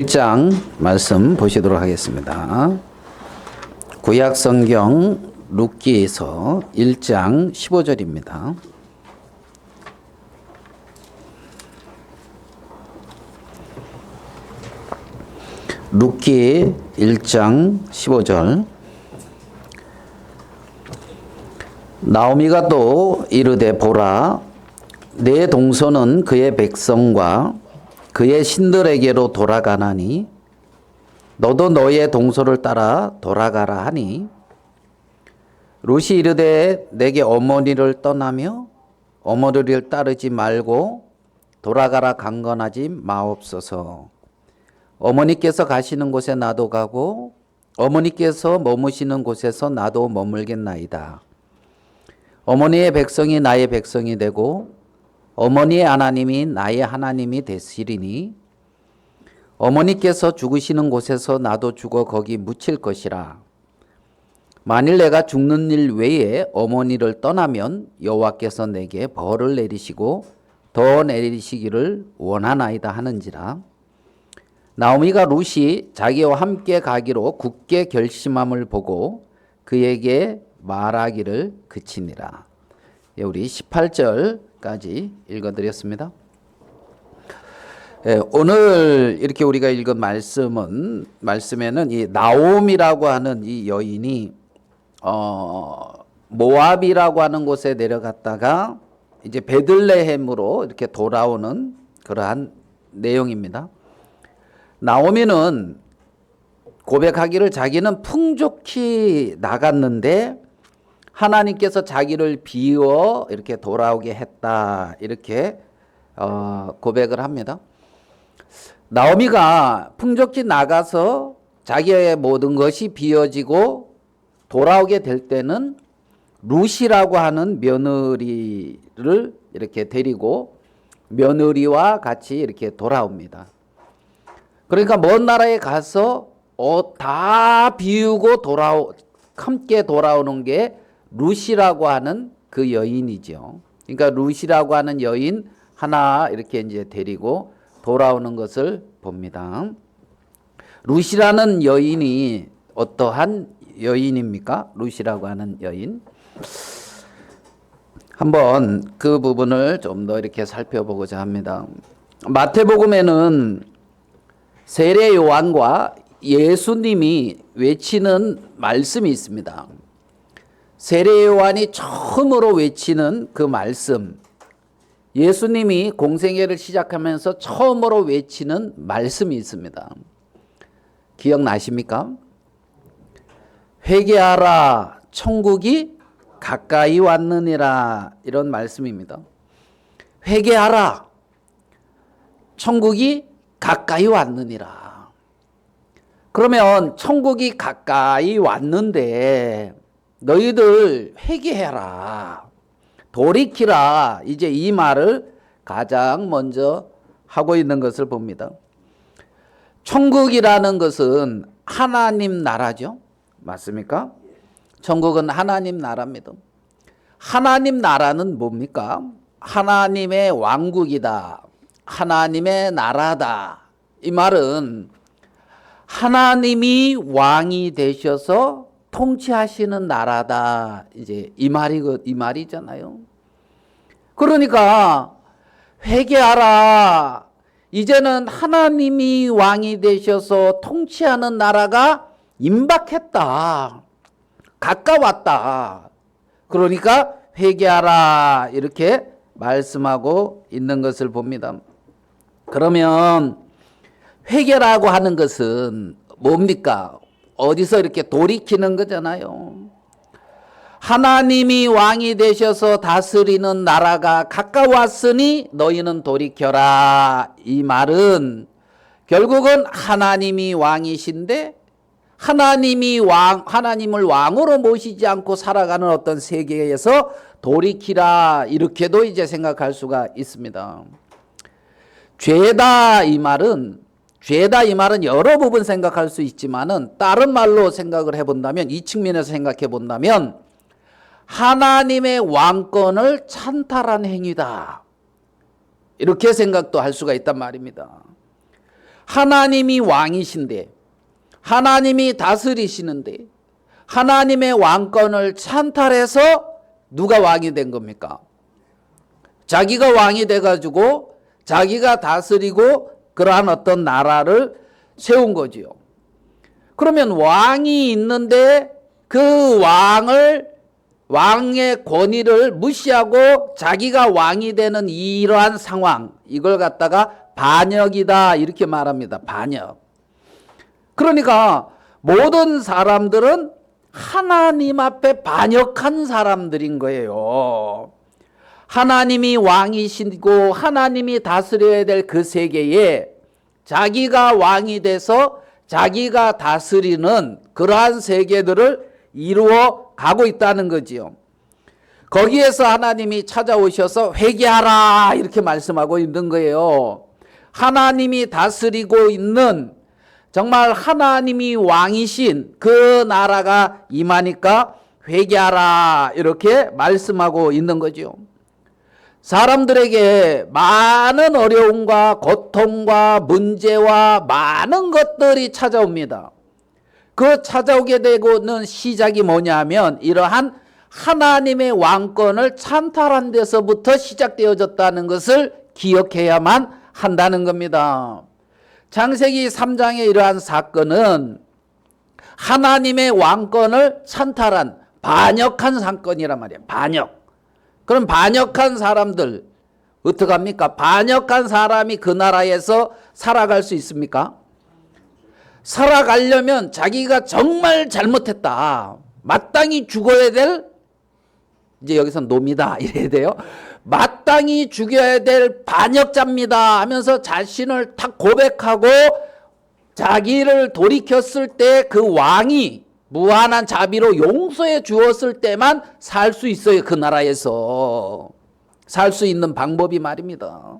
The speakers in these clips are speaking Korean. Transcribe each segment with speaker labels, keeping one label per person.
Speaker 1: 1장 말씀 보시도록 하겠습니다. 구약 성경 룻기에서 1장 15절입니다. 룻기 1장 15절. 나오미가 또 이르되 보라, 내 동서는 그의 백성과 그의 신들에게로 돌아가나니 너도 너의 동서를 따라 돌아가라 하니, 룻이 이르되 내게 어머니를 떠나며 어머니를 따르지 말고 돌아가라 강건하지 마옵소서. 어머니께서 가시는 곳에 나도 가고 어머니께서 머무시는 곳에서 나도 머물겠나이다. 어머니의 백성이 나의 백성이 되고 어머니의 하나님이 나의 하나님이 되시리니, 어머니께서 죽으시는 곳에서 나도 죽어 거기 묻힐 것이라. 만일 내가 죽는 일 외에 어머니를 떠나면 여호와께서 내게 벌을 내리시고 더 내리시기를 원하나이다 하는지라. 나오미가 룻이 자기와 함께 가기로 굳게 결심함을 보고 그에게 말하기를 그치니라. 우리 18절까지 읽어드렸습니다. 오늘 이렇게 우리가 읽은 말씀에는 이 나옴이라고 하는 이 여인이 모압이라고 하는 곳에 내려갔다가 이제 베들레헴으로 이렇게 돌아오는 그러한 내용입니다. 나오미는 고백하기를 자기는 풍족히 나갔는데 하나님께서 자기를 비워 이렇게 돌아오게 했다, 이렇게 고백을 합니다. 나오미가 풍족히 나가서 자기의 모든 것이 비워지고 돌아오게 될 때는 룻이라고 하는 며느리를 이렇게 데리고 며느리와 같이 이렇게 돌아옵니다. 그러니까 먼 나라에 가서 다 비우고 함께 돌아오는 게 룻이라고 하는 그 여인이죠. 그러니까 룻이라고 하는 여인 하나 이렇게 이제 데리고 돌아오는 것을 봅니다. 룻이라는 여인이 어떠한 여인입니까? 룻이라고 하는 여인. 한번 그 부분을 좀 더 이렇게 살펴보고자 합니다. 마태복음에는 세례 요한과 예수님이 외치는 말씀이 있습니다. 세례 요한이 처음으로 외치는 그 말씀, 예수님이 공생애를 시작하면서 처음으로 외치는 말씀이 있습니다. 기억나십니까? 회개하라, 천국이 가까이 왔느니라, 이런 말씀입니다. 회개하라, 천국이 가까이 왔느니라. 그러면 천국이 가까이 왔는데 너희들 회개해라, 돌이키라, 이제 이 말을 가장 먼저 하고 있는 것을 봅니다. 천국이라는 것은 하나님 나라죠. 맞습니까? 천국은 하나님 나라입니다. 하나님 나라는 뭡니까? 하나님의 왕국이다, 하나님의 나라다. 이 말은 하나님이 왕이 되셔서 통치하시는 나라다, 이제 이 말이잖아요. 그러니까 회개하라, 이제는 하나님이 왕이 되셔서 통치하는 나라가 임박했다, 가까웠다. 그러니까 회개하라, 이렇게 말씀하고 있는 것을 봅니다. 그러면 회개라고 하는 것은 뭡니까? 어디서 이렇게 돌이키는 거잖아요. 하나님이 왕이 되셔서 다스리는 나라가 가까웠으니 너희는 돌이켜라. 이 말은 결국은 하나님이 왕이신데 하나님을 왕으로 모시지 않고 살아가는 어떤 세계에서 돌이키라, 이렇게도 이제 생각할 수가 있습니다. 죄다 이 말은 여러 부분 생각할 수 있지만은 다른 말로 생각을 해본다면, 이 측면에서 생각해 본다면 하나님의 왕권을 찬탈한 행위다, 이렇게 생각도 할 수가 있단 말입니다. 하나님이 왕이신데, 하나님이 다스리시는데, 하나님의 왕권을 찬탈해서 누가 왕이 된 겁니까? 자기가 왕이 돼가지고 자기가 다스리고 그러한 어떤 나라를 세운 거지요. 그러면 왕이 있는데 그 왕의 권위를 무시하고 자기가 왕이 되는 이러한 상황, 이걸 갖다가 반역이다 이렇게 말합니다. 반역. 그러니까 모든 사람들은 하나님 앞에 반역한 사람들인 거예요. 하나님이 왕이시고 하나님이 다스려야 될 그 세계에 자기가 왕이 돼서 자기가 다스리는 그러한 세계들을 이루어 가고 있다는 거지요. 거기에서 하나님이 찾아오셔서 회개하라 이렇게 말씀하고 있는 거예요. 하나님이 다스리고 있는 정말 하나님이 왕이신 그 나라가 임하니까 회개하라 이렇게 말씀하고 있는 거죠. 사람들에게 많은 어려움과 고통과 문제와 많은 것들이 찾아옵니다. 그 찾아오게 되고는 시작이 뭐냐면 이러한 하나님의 왕권을 찬탈한 데서부터 시작되어졌다는 것을 기억해야만 한다는 겁니다. 창세기 3장의 이러한 사건은 하나님의 왕권을 찬탈한 반역한 사건이란 말이에요. 반역. 그럼 반역한 사람들 어떡합니까? 반역한 사람이 그 나라에서 살아갈 수 있습니까? 살아가려면 자기가 정말 잘못했다, 마땅히 죽어야 될, 이제 여기서 놈이다 이래야 돼요. 마땅히 죽여야 될 반역자입니다 하면서 자신을 탁 고백하고 자기를 돌이켰을 때 그 왕이 무한한 자비로 용서해 주었을 때만 살 수 있어요. 그 나라에서 살 수 있는 방법이 말입니다.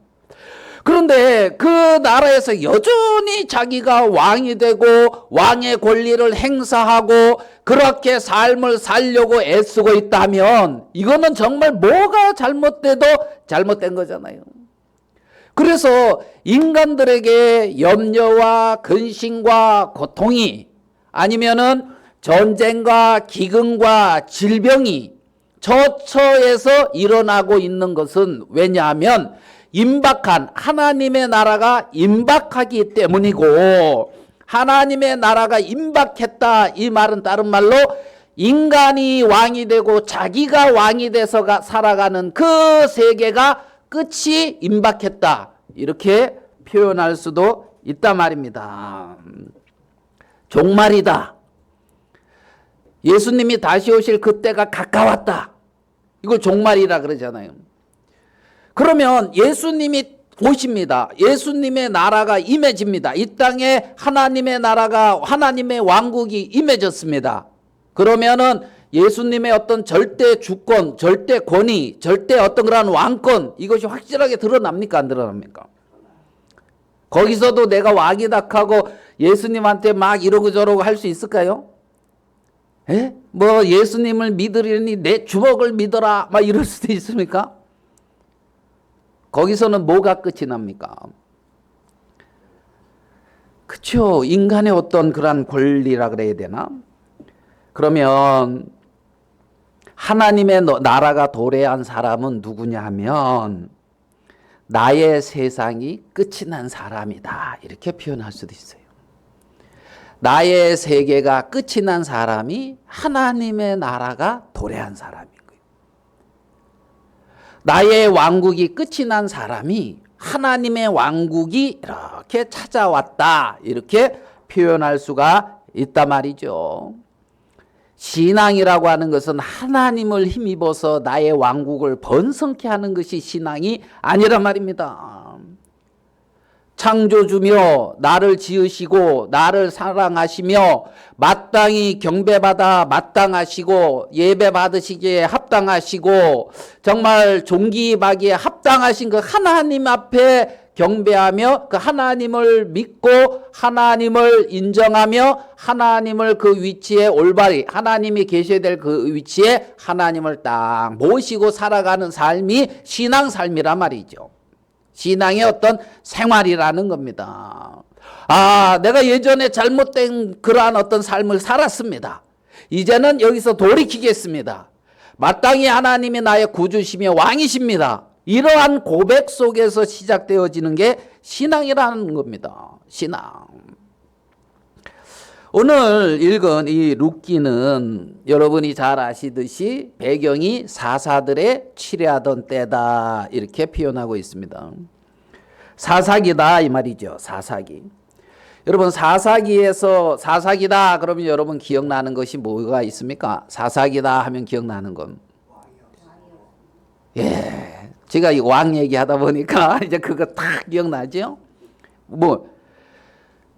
Speaker 1: 그런데 그 나라에서 여전히 자기가 왕이 되고 왕의 권리를 행사하고 그렇게 삶을 살려고 애쓰고 있다면 이거는 정말 뭐가 잘못돼도 잘못된 거잖아요. 그래서 인간들에게 염려와 근심과 고통이 아니면은 전쟁과 기근과 질병이 처처에서 일어나고 있는 것은 왜냐하면 임박한 하나님의 나라가 임박하기 때문이고, 하나님의 나라가 임박했다 이 말은 다른 말로 인간이 왕이 되고 자기가 왕이 돼서 살아가는 그 세계가 끝이 임박했다 이렇게 표현할 수도 있단 말입니다. 종말이다. 예수님이 다시 오실 그때가 가까웠다. 이걸 종말이라 그러잖아요. 그러면 예수님이 오십니다. 예수님의 나라가 임해집니다. 이 땅에 하나님의 나라가, 하나님의 왕국이 임해졌습니다. 그러면은 예수님의 어떤 절대 주권, 절대 권위, 절대 어떤 그런 왕권, 이것이 확실하게 드러납니까? 안 드러납니까? 거기서도 내가 왕이다 하고 예수님한테 막 이러고 저러고 할 수 있을까요? 에? 뭐 예수님을 믿으려니 내 주먹을 믿어라 막 이럴 수도 있습니까? 거기서는 뭐가 끝이 납니까? 그쵸? 인간의 어떤 그런 권리라 그래야 되나? 그러면 하나님의 나라가 도래한 사람은 누구냐 하면 나의 세상이 끝이 난 사람이다 이렇게 표현할 수도 있어요. 나의 세계가 끝이 난 사람이 하나님의 나라가 도래한 사람인 거예요. 나의 왕국이 끝이 난 사람이 하나님의 왕국이 이렇게 찾아왔다 이렇게 표현할 수가 있단 말이죠. 신앙이라고 하는 것은 하나님을 힘입어서 나의 왕국을 번성케 하는 것이 신앙이 아니란 말입니다. 창조주며 나를 지으시고 나를 사랑하시며 마땅히 경배받아 마땅하시고 예배받으시기에 합당하시고 정말 존귀하기에 합당하신 그 하나님 앞에 경배하며 그 하나님을 믿고 하나님을 인정하며 하나님을 그 위치에 올바리 하나님이 계셔야 될 그 위치에 하나님을 딱 모시고 살아가는 삶이 신앙 삶이란 말이죠. 신앙의 어떤 생활이라는 겁니다. 아, 내가 예전에 잘못된 그러한 어떤 삶을 살았습니다. 이제는 여기서 돌이키겠습니다. 마땅히 하나님이 나의 구주시며 왕이십니다. 이러한 고백 속에서 시작되어지는 게 신앙이라는 겁니다. 신앙. 오늘 읽은 이 룻기는 여러분이 잘 아시듯이 배경이 사사들의 치레하던 때다 이렇게 표현하고 있습니다. 사사기다 이 말이죠. 사사기. 여러분 사사기에서 사사기다 그러면 여러분 기억나는 것이 뭐가 있습니까? 사사기다 하면 기억나는 건 예, 제가 이 왕 얘기하다 보니까 이제 그거 딱 기억나죠? 뭐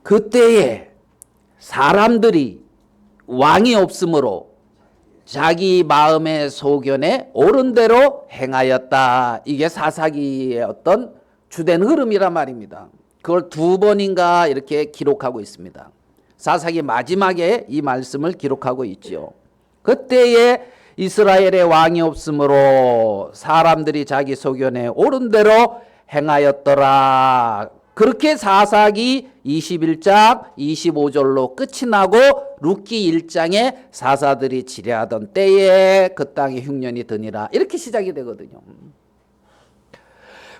Speaker 1: 그때에 사람들이 왕이 없으므로 자기 마음의 소견에 옳은 대로 행하였다. 이게 사사기의 어떤 주된 흐름이란 말입니다. 그걸 2번인가 이렇게 기록하고 있습니다. 사사기 마지막에 이 말씀을 기록하고 있죠. 그때에 이스라엘의 왕이 없으므로 사람들이 자기 소견에 옳은 대로 행하였더라. 그렇게 사사기 21장 25절로 끝이 나고 룻기 1장에 사사들이 치레하던 때에 그 땅에 흉년이 드니라 이렇게 시작이 되거든요.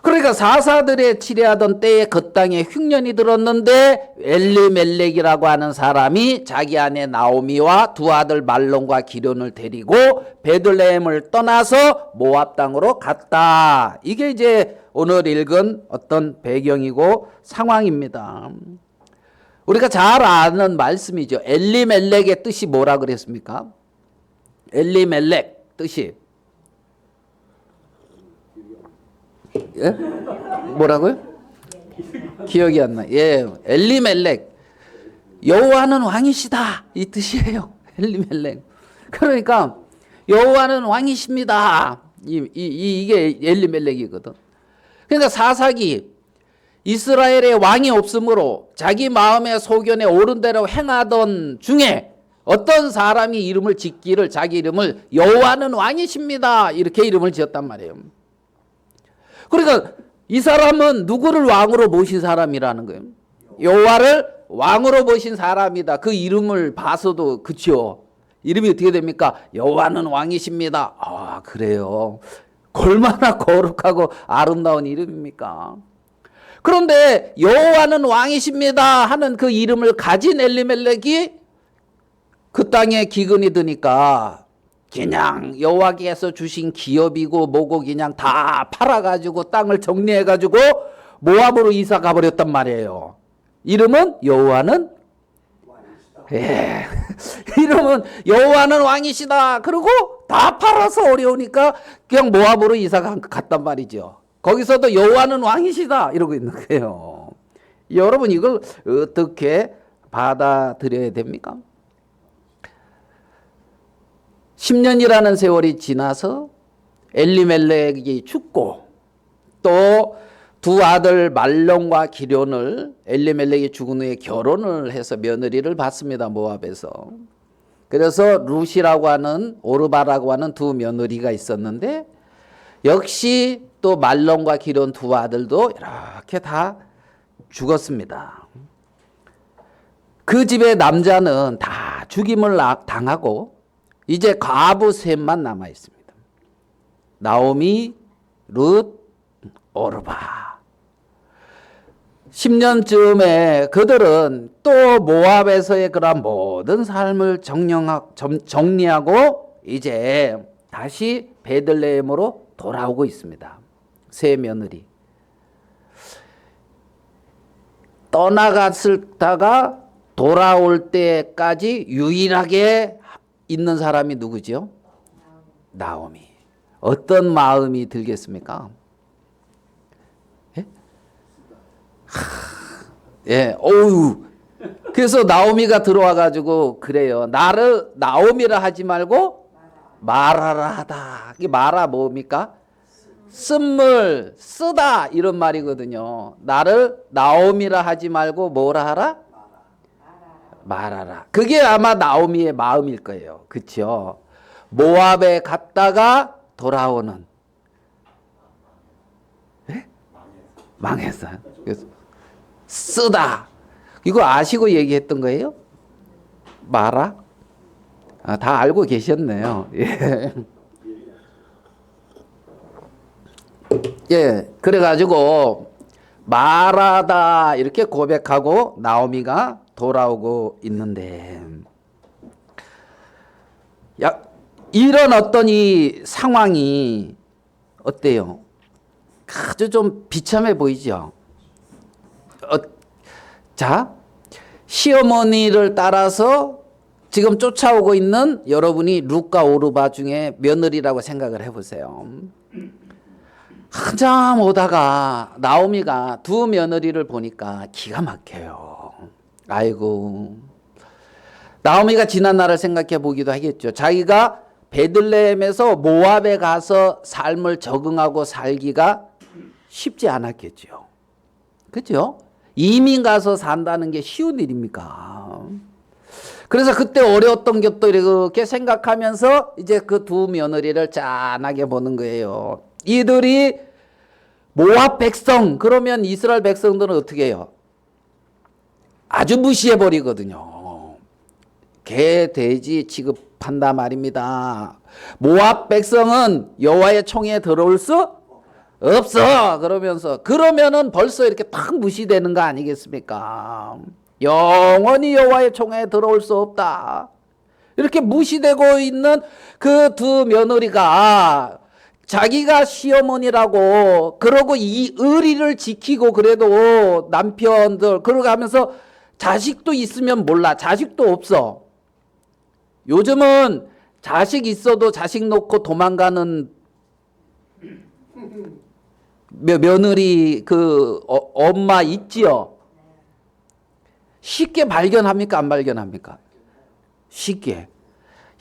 Speaker 1: 그러니까 사사들의 치레하던 때에 그 땅에 흉년이 들었는데 엘리멜렉이라고 하는 사람이 자기 아내 나오미와 두 아들 말론과 기련을 데리고 베들레헴을 떠나서 모압 땅으로 갔다. 이게 이제 오늘 읽은 어떤 배경이고 상황입니다. 우리가 잘 아는 말씀이죠. 엘리멜렉의 뜻이 뭐라 그랬습니까? 엘리멜렉 뜻이 예? 뭐라고요? 기억이 안 나. 예, 엘리멜렉. 여호와는 왕이시다 이 뜻이에요. 엘리멜렉. 그러니까 여호와는 왕이십니다. 이게 엘리멜렉이거든. 그러니까 사사기 이스라엘의 왕이 없으므로 자기 마음의 소견에 옳은 대로 행하던 중에 어떤 사람이 이름을 짓기를 자기 이름을 여호와는 왕이십니다 이렇게 이름을 지었단 말이에요. 그러니까 이 사람은 누구를 왕으로 모신 사람이라는 거예요. 여호와를 왕으로 모신 사람이다. 그 이름을 봐서도 그렇죠. 이름이 어떻게 됩니까? 여호와는 왕이십니다. 아 그래요. 얼마나 거룩하고 아름다운 이름입니까? 그런데 여호와는 왕이십니다 하는 그 이름을 가진 엘리멜렉이 그 땅에 기근이 드니까 그냥 여호와께서 주신 기업이고 뭐고 그냥 다 팔아가지고 땅을 정리해가지고 모압으로 이사 가버렸단 말이에요. 이름은 여호와는 예. 이름은 여호와는 왕이시다. 그리고 다 팔아서 어려우니까 그냥 모압으로 이사 갔단 말이죠. 거기서도 여호와는 왕이시다 이러고 있는 거예요. 여러분 이걸 어떻게 받아들여야 됩니까? 10년이라는 세월이 지나서 엘리멜렉이 죽고 또 두 아들 말론과 기련을 엘리멜렉이 죽은 후에 결혼을 해서 며느리를 받습니다. 모압에서. 그래서 룻이라고 하는 오르바라고 하는 두 며느리가 있었는데 역시 또 말론과 기련 두 아들도 이렇게 다 죽었습니다. 그 집의 남자는 다 죽임을 당하고 이제 과부 셋만 남아 있습니다. 나오미, 룻, 오르바. 10년쯤에 그들은 또 모압에서의 그런 모든 삶을 정리하고 이제 다시 베들레헴으로 돌아오고 있습니다. 세 며느리. 떠나갔다가 돌아올 때까지 유일하게 있는 사람이 누구죠? 나오미. 어떤 마음이 들겠습니까? 예? 예, 어우. 그래서 나오미가 들어와 가지고 그래요. 나를 나오미라 하지 말고 마라라 하다. 이게 마라 뭡니까? 쓴물, 쓰다 이런 말이거든요. 나를 나오미라 하지 말고 뭐라 하라? 말하라. 그게 아마 나오미의 마음일 거예요. 그렇죠? 모압에 갔다가 돌아오는. 네? 망했어요. 그래서 쓰다. 이거 아시고 얘기했던 거예요? 마라? 아, 다 알고 계셨네요. 예. 예, 그래가지고 마라다 이렇게 고백하고 나오미가 돌아오고 있는데, 이런 어떤 이 상황이 어때요? 아주 좀 비참해 보이죠? 자, 시어머니를 따라서 지금 쫓아오고 있는 여러분이 룻과 오르바 중에 며느리라고 생각을 해보세요. 한참 오다가 나오미가 두 며느리를 보니까 기가 막혀요. 아이고, 나오미가 지난 날을 생각해 보기도 하겠죠. 자기가 베들레헴에서 모압에 가서 삶을 적응하고 살기가 쉽지 않았겠죠. 그렇죠? 이민 가서 산다는 게 쉬운 일입니까? 그래서 그때 어려웠던 것도 이렇게 생각하면서 이제 그 두 며느리를 짠하게 보는 거예요. 이들이 모압 백성, 그러면 이스라엘 백성들은 어떻게 해요? 아주 무시해 버리거든요. 개, 돼지 취급한다 말입니다. 모압 백성은 여호와의 총에 들어올 수 없어. 그러면은 벌써 이렇게 탁 무시되는 거 아니겠습니까? 영원히 여호와의 총에 들어올 수 없다. 이렇게 무시되고 있는 그 두 며느리가 자기가 시어머니라고 그러고 이 의리를 지키고 그래도 남편들 그러고 하면서 자식도 있으면 몰라. 자식도 없어. 요즘은 자식 있어도 자식 놓고 도망가는 며느리 엄마 있지요. 쉽게 발견합니까? 안 발견합니까? 쉽게.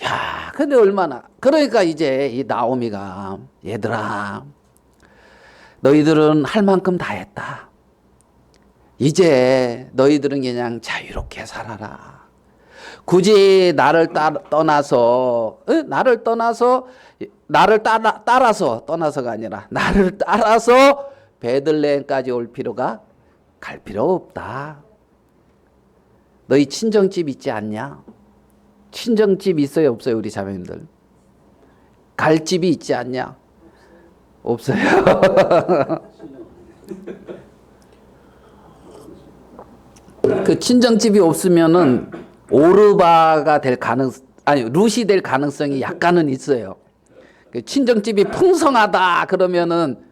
Speaker 1: 야, 근데 얼마나. 그러니까 이제 이 나오미가 얘들아, 너희들은 할 만큼 다 했다. 이제 너희들은 그냥 자유롭게 살아라. 굳이 나를 떠나서 떠나서가 아니라 나를 따라서 베들레헴까지 갈 필요 없다. 너희 친정집 있지 않냐? 친정집 있어요, 없어요, 우리 자매님들? 갈 집이 있지 않냐? 없어요. 그 친정집이 없으면은 오르바가 룻이 될 가능성이 약간은 있어요. 그 친정집이 풍성하다 그러면은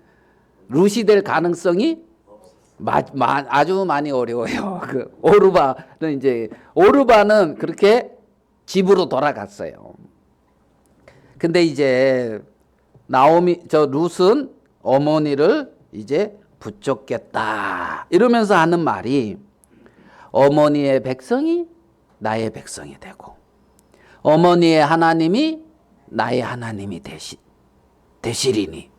Speaker 1: 룻이 될 가능성이 아주 많이 어려워요. 그 오르바는 그렇게 집으로 돌아갔어요. 근데 이제 룻은 어머니를 이제 붙잡겠다 이러면서 하는 말이, 어머니의 백성이 나의 백성이 되고 어머니의 하나님이 나의 하나님이 되시리니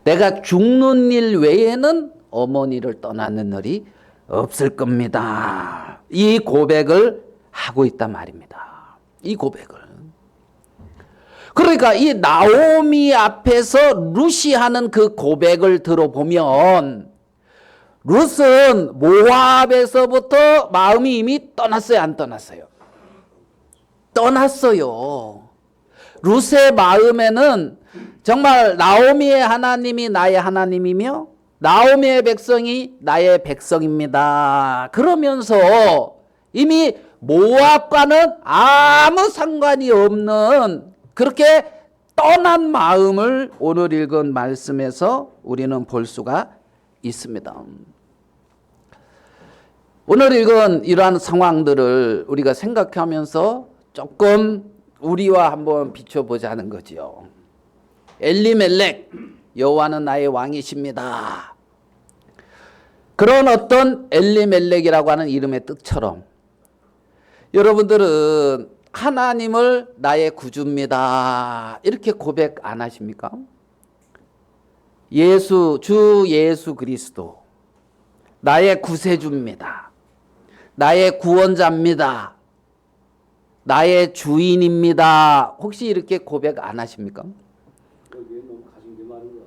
Speaker 1: 내가 죽는 일 외에는 어머니를 떠나는 일이 없을 겁니다. 이 고백을 하고 있단 말입니다. 이 고백을. 그러니까 이 나오미 앞에서 룻이 하는 그 고백을 들어보면 룻은 모압에서부터 마음이 이미 떠났어요, 안 떠났어요? 떠났어요. 룻의 마음에는 정말 나오미의 하나님이 나의 하나님이며 나오미의 백성이 나의 백성입니다. 그러면서 이미 모압과는 아무 상관이 없는 그렇게 떠난 마음을 오늘 읽은 말씀에서 우리는 볼 수가 있습니다. 오늘 읽은 이러한 상황들을 우리가 생각하면서 조금 우리와 한번 비춰보자는 거지요. 엘리멜렉, 여호와는 나의 왕이십니다. 그런 어떤 엘리멜렉이라고 하는 이름의 뜻처럼 여러분들은 하나님을 나의 구주입니다. 이렇게 고백 안 하십니까? 주 예수 그리스도 나의 구세주입니다. 나의 구원자입니다. 나의 주인입니다. 혹시 이렇게 고백 안 하십니까?
Speaker 2: 너무 가진 게 많은 것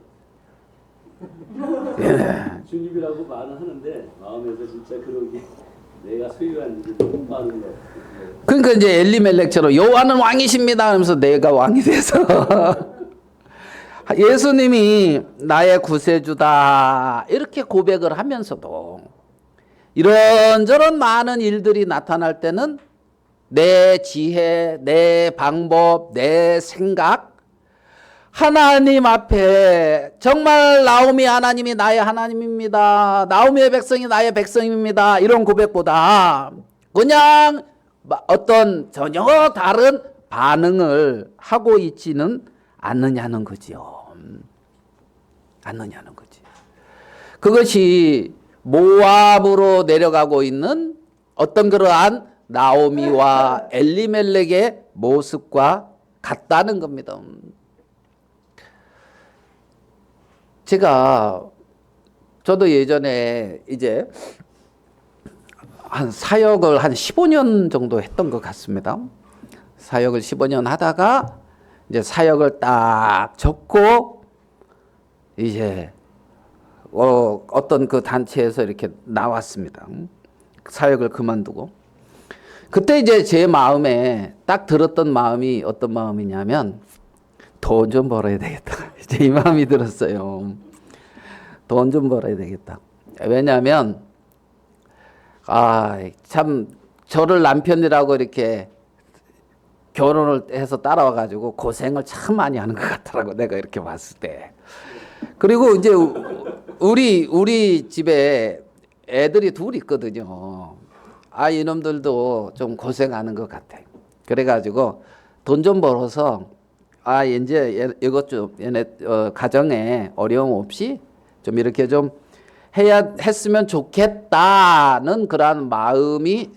Speaker 2: 같아요. 예. 주님이라고 말은 하는데 마음에서 진짜 그러게 내가 소유한 일을 통과하는 것.
Speaker 1: 그러니까 이제 엘리멜렉처럼 여호와는 왕이십니다 하면서 내가 왕이 돼서 예수님이 나의 구세주다 이렇게 고백을 하면서도 이런저런 많은 일들이 나타날 때는 내 지혜, 내 방법, 내 생각 하나님 앞에 정말 나오미 하나님이 나의 하나님입니다. 나오미의 백성이 나의 백성입니다. 이런 고백보다 그냥 어떤 전혀 다른 반응을 하고 있지는 않느냐는 거지요. 않느냐는 거지. 그것이 모압으로 내려가고 있는 어떤 그러한 나오미와 엘리멜렉의 모습과 같다는 겁니다. 저도 예전에 이제 한 사역을 한 15년 정도 했던 것 같습니다. 사역을 15년 하다가 이제 사역을 딱 접고 이제 어떤 그 단체에서 이렇게 나왔습니다. 사역을 그만두고 그때 이제 제 마음에 딱 들었던 마음이 어떤 마음이냐면 돈 좀 벌어야 되겠다. 이제 이 마음이 들었어요. 돈 좀 벌어야 되겠다. 왜냐하면 참 저를 남편이라고 이렇게 결혼을 해서 따라와 가지고 고생을 참 많이 하는 것 같더라고. 내가 이렇게 봤을 때. 그리고 이제 우리 집에 애들이 둘 있거든요. 이놈들도 좀 고생하는 것 같아. 그래가지고 돈 좀 벌어서 이제 이것 좀 얘네 가정에 어려움 없이 좀 이렇게 좀 했으면 좋겠다는 그런 마음이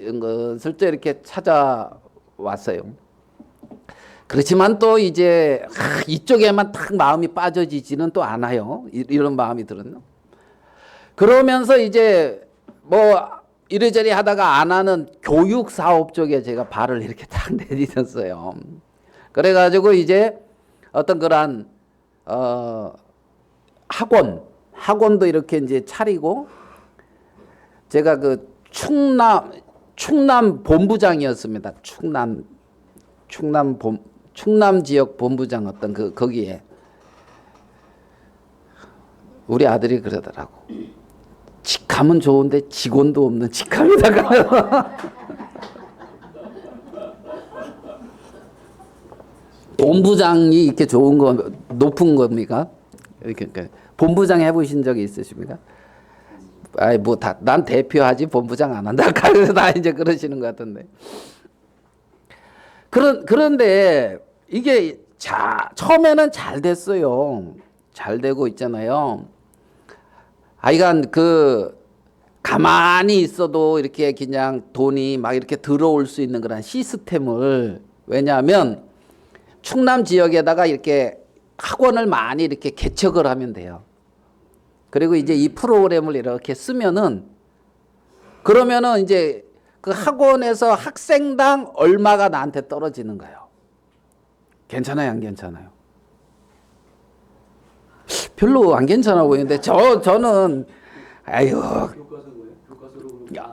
Speaker 1: 슬쩍 이렇게 찾아왔어요. 그렇지만 또 이제 이쪽에만 딱 마음이 빠져지지는 또 않아요. 이런 마음이 들었나? 그러면서 이제 뭐 이래저래 하다가 안 하는 교육 사업 쪽에 제가 발을 이렇게 딱 내딛었어요. 그래가지고 이제 어떤 그런 학원도 이렇게 이제 차리고 제가 그 충남 본부장이었습니다. 충남 지역 본부장 어떤 거기에 우리 아들이 그러더라고. 직함은 좋은데 직원도 없는 직함이다가 본부장이 이렇게 좋은 거 높은 겁니까? 이렇게 본부장 해보신 적이 있으십니까? 난 대표하지 본부장 안 한다. 다 이제 그러시는 것 같은데. 그런데 이게 처음에는 잘 됐어요. 잘 되고 있잖아요. 하여간 가만히 있어도 이렇게 그냥 돈이 막 이렇게 들어올 수 있는 그런 시스템을, 왜냐하면 충남 지역에다가 이렇게 학원을 많이 이렇게 개척을 하면 돼요. 그리고 이제 이 프로그램을 이렇게 쓰면은, 그러면은 이제 그 학원에서 학생당 얼마가 나한테 떨어지는 거예요. 괜찮아요, 안 괜찮아요? 별로 안 괜찮아 보이는데 저는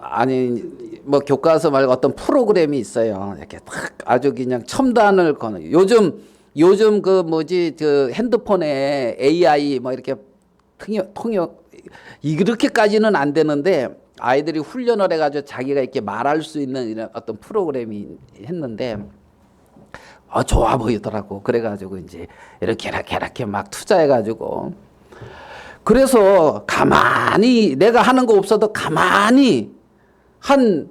Speaker 1: 아니 뭐 교과서 말고 어떤 프로그램이 있어요. 이렇게 딱 아주 그냥 첨단을 거는 요즘 그 핸드폰에 AI 뭐 이렇게 통역 이렇게까지는 안 되는데 아이들이 훈련을 해가지고 자기가 이렇게 말할 수 있는 이런 어떤 프로그램이 했는데 좋아 보이더라고. 그래가지고 이제 이렇게 막 투자해가지고, 그래서 가만히 내가 하는 거 없어도 가만히 한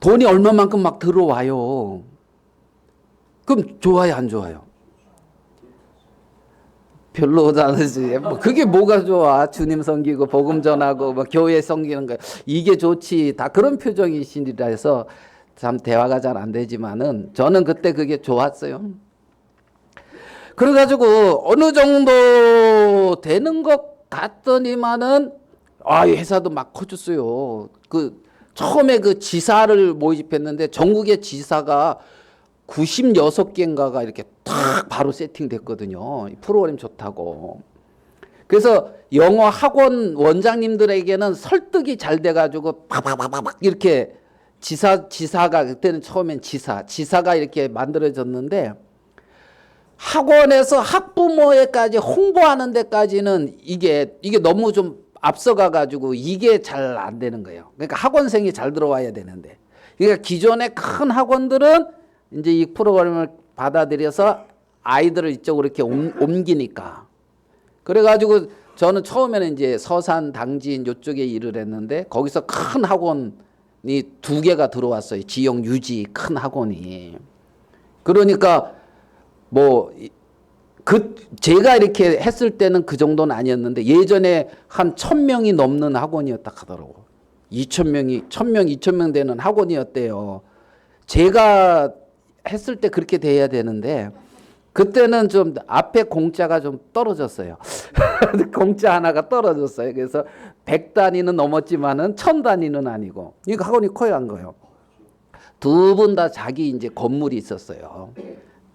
Speaker 1: 돈이 얼마만큼 막 들어와요. 그럼 좋아요, 안 좋아요? 별로잖지. 그게 뭐가 좋아? 주님 섬기고 복음 전하고 뭐 교회 섬기는 거 이게 좋지. 다 그런 표정이시니라 해서 참 대화가 잘 안 되지만은 저는 그때 그게 좋았어요. 그래가지고 어느 정도 되는 것 같더니만은 회사도 막 커졌어요. 처음에 지사를 모집했는데 전국의 지사가 96개인가가 이렇게 탁 바로 세팅됐거든요. 프로그램 좋다고. 그래서 영어 학원 원장님들에게는 설득이 잘 돼가지고 팍팍팍팍 이렇게 지사가 그때는 처음엔 지사가 이렇게 만들어졌는데 학원에서 학부모에까지 홍보하는 데까지는 이게 너무 좀 앞서가 가지고 이게 잘 안 되는 거예요. 그러니까 학원생이 잘 들어와야 되는데, 그러니까 기존의 큰 학원들은 이제 이 프로그램을 받아들여서 아이들을 이쪽으로 이렇게 옮기니까, 그래가지고 저는 처음에는 이제 서산, 당진 이쪽에 일을 했는데 거기서 큰 학원이 2개가 들어왔어요. 지역 유지 큰 학원이. 그러니까 제가 이렇게 했을 때는 그 정도는 아니었는데 예전에 한 1000명이 넘는 학원이었다 하더라고. 2000명이 1000명, 2000명 되는 학원이었대요. 제가 했을 때 그렇게 돼야 되는데 그때는 좀 앞에 공짜가 좀 떨어졌어요. 공짜 하나가 떨어졌어요. 그래서 100단위는 넘었지만은 1000단위는 아니고. 이거 학원이 커야 한 거예요. 두 분 다 자기 이제 건물이 있었어요.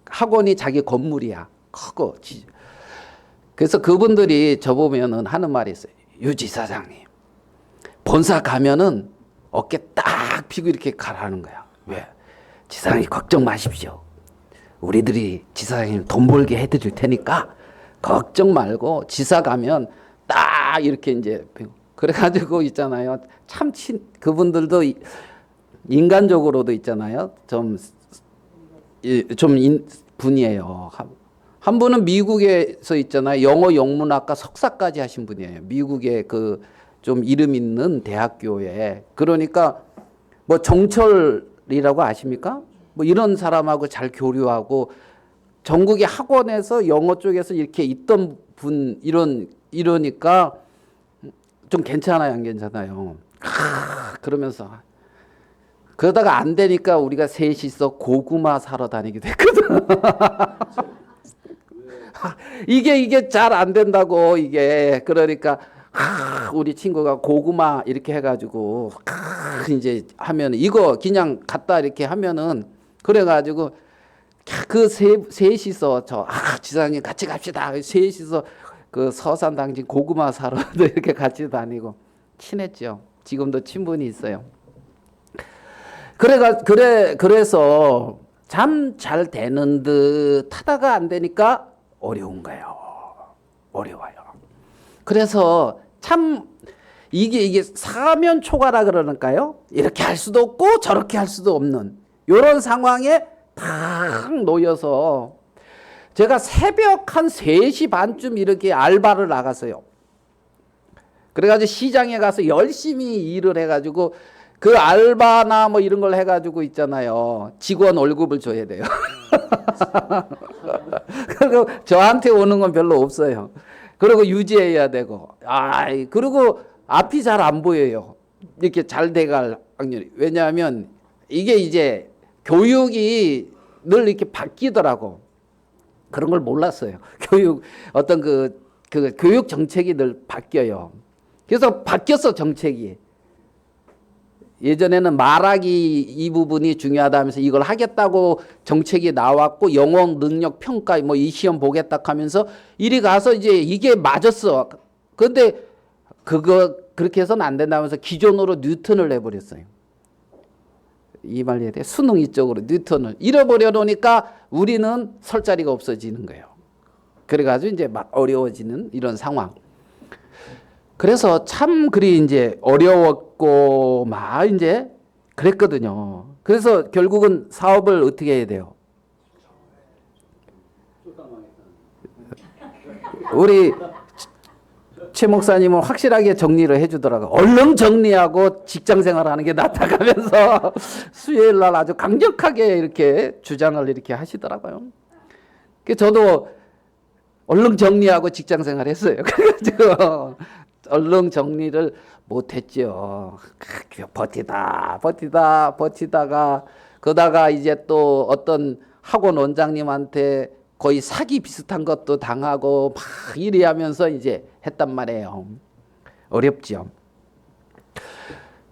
Speaker 1: 학원이 자기 건물이야. 크고. 그래서 그분들이 저보면은 하는 말이 있어요. 유 지사장님, 본사 가면은 어깨 딱 펴고 이렇게 가라는 거야. 왜? 지사장님 걱정 마십시오. 우리들이 지사장님 돈 벌게 해드릴 테니까 걱정 말고 지사 가면 딱 이렇게 이제 그래가지고 있잖아요. 참 그분들도 인간적으로도 있잖아요. 좀 분이에요. 한 분은 미국에서 있잖아요. 영어 영문학과 석사까지 하신 분이에요. 미국의 그 좀 이름 있는 대학교에. 그러니까 뭐 정철이라고 아십니까? 뭐 이런 사람하고 잘 교류하고 전국의 학원에서 영어 쪽에서 이렇게 있던 분 이러니까 좀 괜찮아요, 안 괜찮아요? 그러면서 그러다가 안 되니까 우리가 셋이서 고구마 사러 다니게 됐거든. 이게 잘 안 된다고 이게. 그러니까 우리 친구가 고구마 이렇게 해가지고 이제 하면 이거 그냥 갖다 이렇게 하면은 그래가지고 그 셋이서 지사장님 같이 갑시다. 셋이서 그 서산 당진 고구마 사러 이렇게 같이 다니고 친했죠. 지금도 친분이 있어요. 그래서 참 잘 되는 듯 하다가 안 되니까 어려운 거예요. 어려워요. 그래서 참 이게 사면 초과라 그러니까요. 이렇게 할 수도 없고 저렇게 할 수도 없는 이런 상황에 탁 놓여서 제가 새벽 한 3시 반쯤 이렇게 알바를 나갔어요. 그래가지고 시장에 가서 열심히 일을 해가지고 그 알바나 뭐 이런 걸 해가지고 있잖아요. 직원 월급을 줘야 돼요. 그리고 저한테 오는 건 별로 없어요. 그리고 유지해야 되고. 그리고 앞이 잘 안 보여요. 이렇게 잘 돼갈 확률이. 왜냐하면 이게 이제 교육이 늘 이렇게 바뀌더라고. 그런 걸 몰랐어요. 어떤 그 교육 정책이 늘 바뀌어요. 그래서 바뀌었어, 정책이. 예전에는 말하기 이 부분이 중요하다 하면서 이걸 하겠다고 정책이 나왔고 영어 능력 평가 뭐 이 시험 보겠다 하면서 이리 가서 이제 이게 맞았어. 그런데 그렇게 해서는 안 된다면서 기존으로 뉴턴을 내버렸어요. 이 말에 대해 수능 이쪽으로 뉴턴을 잃어버려 놓으니까 우리는 설 자리가 없어지는 거예요. 그래가지고 이제 막 어려워지는 이런 상황. 그래서 참 그리 이제 어려웠고 막 이제 그랬거든요. 그래서 결국은 사업을 어떻게 해야 돼요? 우리 최 목사님은 확실하게 정리를 해주더라고요. 얼른 정리하고 직장 생활하는 게 낫다 가면서 수요일 날 아주 강력하게 이렇게 주장을 이렇게 하시더라고요. 저도 얼른 정리하고 직장 생활 했어요. 그래가지고 얼른 정리를 못했죠. 버티다가 그러다가 이제 또 어떤 학원 원장님한테 거의 사기 비슷한 것도 당하고 막 이리 하면서 이제 했단 말이에요. 어렵죠.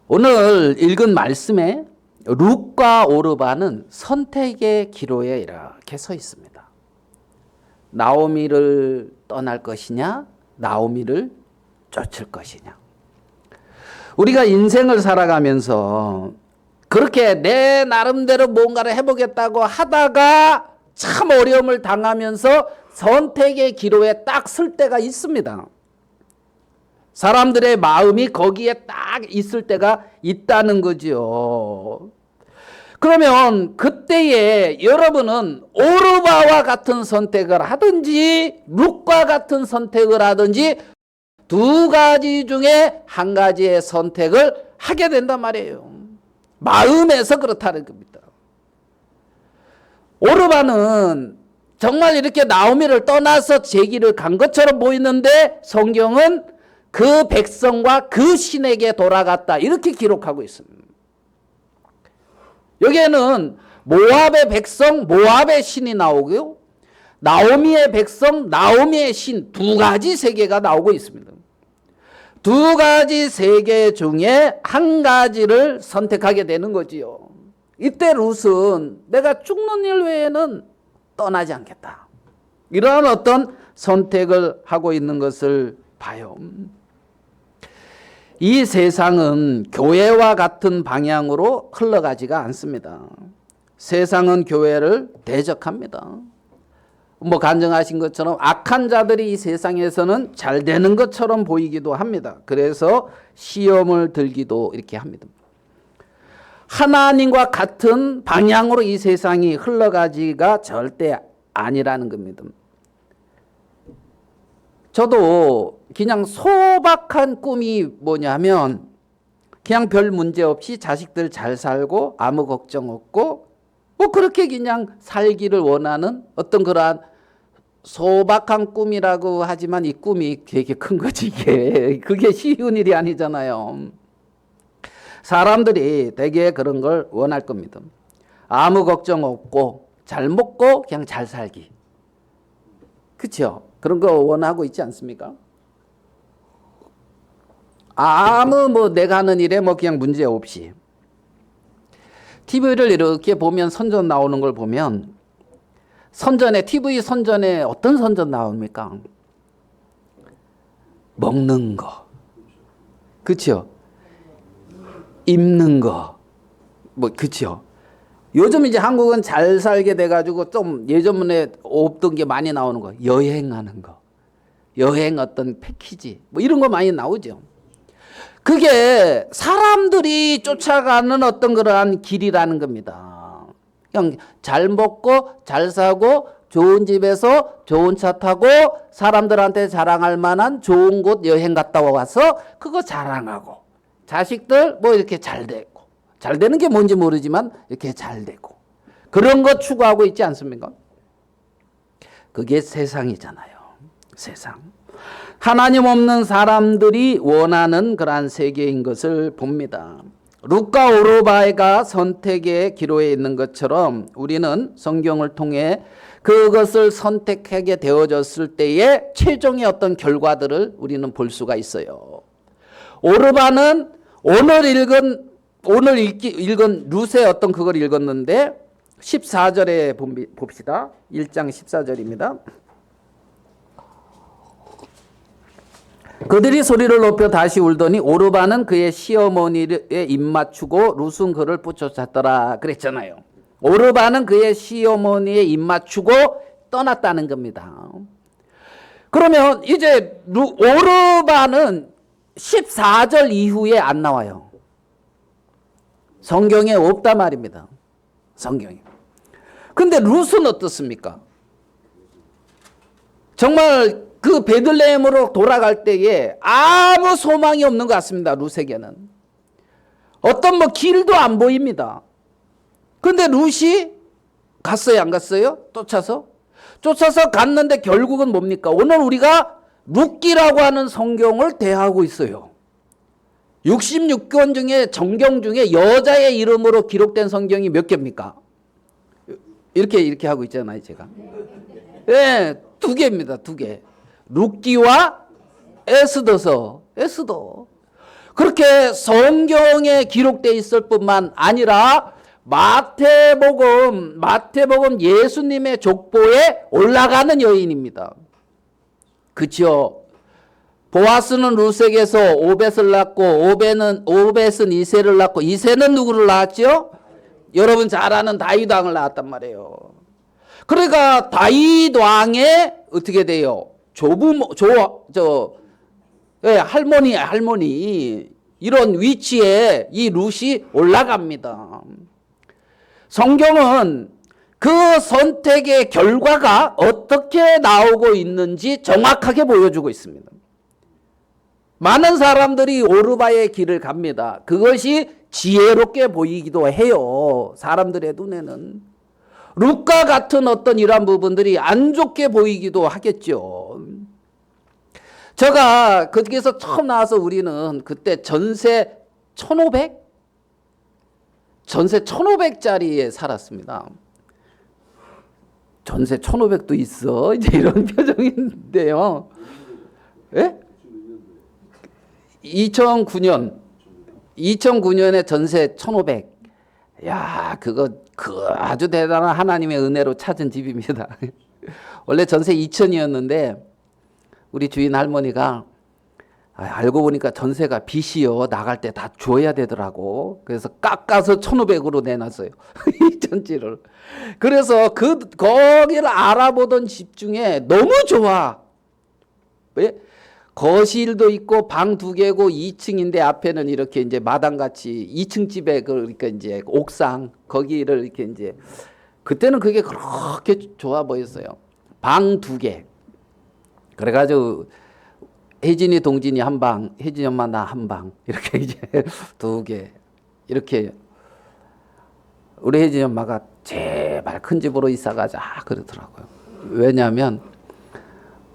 Speaker 1: 오늘 읽은 말씀에 룻과 오르바는 선택의 기로에 이렇게 서 있습니다. 나오미를 떠날 것이냐, 나오미를 쫓을 것이냐. 우리가 인생을 살아가면서 그렇게 내 나름대로 뭔가를 해보겠다고 하다가 참 어려움을 당하면서 선택의 기로에 딱 설 때가 있습니다. 사람들의 마음이 거기에 딱 있을 때가 있다는 거죠. 그러면 그때에 여러분은 오르바와 같은 선택을 하든지 룻과 같은 선택을 하든지 두 가지 중에 한 가지의 선택을 하게 된단 말이에요. 마음에서 그렇다는 겁니다. 오르바는 정말 이렇게 나오미를 떠나서 제 길을 간 것처럼 보이는데 성경은 그 백성과 그 신에게 돌아갔다 이렇게 기록하고 있습니다. 여기에는 모압의 백성, 모압의 신이 나오고요. 나오미의 백성, 나오미의 신 두 가지 세계가 나오고 있습니다. 두 가지 세계 중에 한 가지를 선택하게 되는 거지요. 이때 룻은 내가 죽는 일 외에는 떠나지 않겠다. 이러한 어떤 선택을 하고 있는 것을 봐요. 이 세상은 교회와 같은 방향으로 흘러가지가 않습니다. 세상은 교회를 대적합니다. 뭐 간증하신 것처럼 악한 자들이 이 세상에서는 잘 되는 것처럼 보이기도 합니다. 그래서 시험을 들기도 이렇게 합니다. 하나님과 같은 방향으로 이 세상이 흘러가지가 절대 아니라는 겁니다. 저도 그냥 소박한 꿈이 뭐냐면 그냥 별 문제 없이 자식들 잘 살고 아무 걱정 없고 뭐 그렇게 그냥 살기를 원하는 어떤 그러한 소박한 꿈이라고 하지만 이 꿈이 되게 큰 거지 이게. 그게 쉬운 일이 아니잖아요. 사람들이 되게 그런 걸 원할 겁니다. 아무 걱정 없고 잘 먹고 그냥 잘 살기. 그렇죠? 그런 거 원하고 있지 않습니까? 아무 뭐 내가 하는 일에 뭐 그냥 문제 없이. TV를 이렇게 보면 선전 나오는 걸 보면 선전에 TV 선전에 어떤 선전 나옵니까? 먹는 거. 그렇죠? 입는 거. 뭐 그렇죠? 요즘 이제 한국은 잘 살게 돼 가지고 좀 예전에 없던 게 많이 나오는 거. 여행하는 거. 여행 어떤 패키지. 뭐 이런 거 많이 나오죠. 그게 사람들이 쫓아가는 어떤 그러한 길이라는 겁니다. 그냥 잘 먹고 잘 사고 좋은 집에서 좋은 차 타고 사람들한테 자랑할 만한 좋은 곳 여행 갔다 와서 그거 자랑하고 자식들 뭐 이렇게 잘 되고 잘 되는 게 뭔지 모르지만 이렇게 잘 되고 그런 거 추구하고 있지 않습니까? 그게 세상이잖아요. 세상. 하나님 없는 사람들이 원하는 그러한 세계인 것을 봅니다. 룻과 오르바가 선택의 기로에 있는 것처럼 우리는 성경을 통해 그것을 선택하게 되어졌을 때의 최종의 어떤 결과들을 우리는 볼 수가 있어요. 오르바는 오늘 읽은 룻의 어떤 그걸 읽었는데 14절에 봅시다. 1장 14절입니다. 그들이 소리를 높여 다시 울더니 오르바는 그의 시어머니에 입맞추고 룻은 그를 쫓아찼더라 그랬잖아요. 오르바는 그의 시어머니에 입맞추고 떠났다는 겁니다. 그러면 이제 오르바는 14절 이후에 안 나와요. 성경에 없단 말입니다. 성경에. 근데 룻은 어떻습니까? 정말 그 베들레헴으로 돌아갈 때에 아무 소망이 없는 것 같습니다. 룻에게는. 어떤 뭐 길도 안 보입니다. 근데 룻이 갔어요, 안 갔어요? 쫓아서 갔는데 결국은 뭡니까? 오늘 우리가 룻기라고 하는 성경을 대하고 있어요. 66권 중에 정경 중에 여자의 이름으로 기록된 성경이 몇 개입니까? 이렇게 하고 있잖아요, 제가. 네, 2개입니다, 2개. 룻기와 에스더서. 그렇게 성경에 기록되어 있을 뿐만 아니라 마태복음 예수님의 족보에 올라가는 여인입니다. 그렇죠? 보아스는 룻에게서 오벳을 낳고 오벳은 이새를 낳고 이새는 누구를 낳았죠? 여러분 잘 아는 다윗 왕을 낳았단 말이에요. 그러니까 다윗 왕의 어떻게 돼요? 할머니 이런 위치에 이 룻이 올라갑니다. 성경은 그 선택의 결과가 어떻게 나오고 있는지 정확하게 보여주고 있습니다. 많은 사람들이 오르바의 길을 갑니다. 그것이 지혜롭게 보이기도 해요. 사람들의 눈에는. 룻과 같은 어떤 이러한 부분들이 안 좋게 보이기도 하겠죠. 제가 거기서 처음 나와서 우리는 그때 전세 1,500? 전세 1,500짜리에 살았습니다. 전세 1,500도 있어. 이제 이런 표정인데요. 예? 2009년에 전세 1,500. 야, 그거 아주 대단한 하나님의 은혜로 찾은 집입니다. 원래 전세 2,000이었는데 우리 주인 할머니가 알고 보니까 전세가 빚이요. 나갈 때 다 줘야 되더라고. 그래서 깎아서 1,500으로 내놨어요. 2,000지를. 그래서 거기를 알아보던 집 중에 너무 좋아. 왜? 거실도 있고 방 2개고 2층인데 앞에는 이렇게 이제 마당같이 2층 집에 그러니까 이제 옥상 거기를 이렇게 이제 그때는 그게 그렇게 좋아 보였어요. 방 2개. 그래가지고 혜진이 동진이 한 방, 혜진이 엄마 나 한 방 이렇게 이제 2개 이렇게 우리 혜진이 엄마가 제발 큰 집으로 이사 가자 그러더라고요. 왜냐하면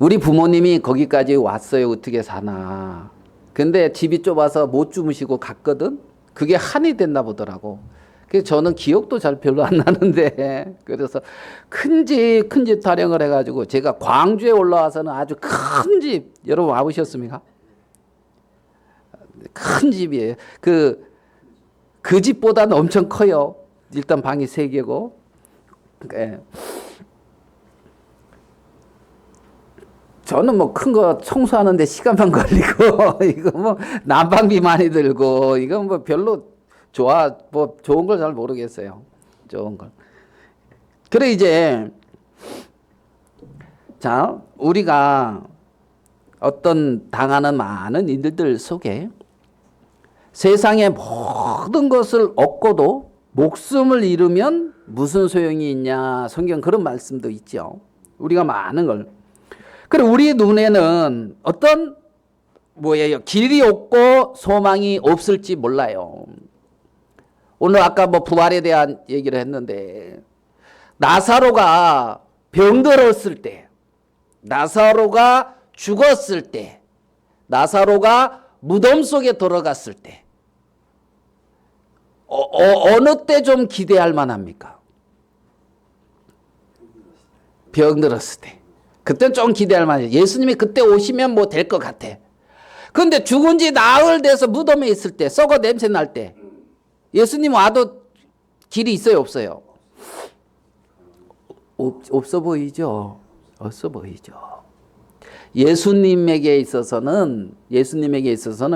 Speaker 1: 우리 부모님이 거기까지 왔어요. 어떻게 사나. 근데 집이 좁아서 못 주무시고 갔거든. 그게 한이 됐나 보더라고. 그래서 저는 기억도 잘 별로 안 나는데 그래서 큰 집 타령을 해가지고 제가 광주에 올라와서는 아주 큰 집 여러분 와보셨습니까? 큰 집이에요. 그 집보다는 엄청 커요. 일단 방이 3개고. 네. 저는 뭐 큰 거 청소하는데 시간만 걸리고 이거 뭐 난방비 많이 들고 이거 뭐 별로 좋은 걸 잘 모르겠어요. 좋은 걸. 그래 이제 자 우리가 어떤 당하는 많은 일들 속에 세상의 모든 것을 얻고도 목숨을 잃으면 무슨 소용이 있냐. 성경 그런 말씀도 있죠. 우리가 많은 걸. 그래 우리 눈에는 어떤 길이 없고 소망이 없을지 몰라요. 오늘 아까 부활에 대한 얘기를 했는데 나사로가 병들었을 때, 나사로가 죽었을 때, 나사로가 무덤 속에 들어갔을 때 어느 때 좀 기대할 만합니까? 병들었을 때. 그때는 좀 기대할 만해요. 예수님이 그때 오시면 될 것 같아. 그런데 죽은 지 나흘 돼서 무덤에 있을 때, 썩어 냄새 날 때, 예수님 와도 길이 있어요, 없어요? 없어 보이죠? 없어 보이죠. 예수님에게 있어서는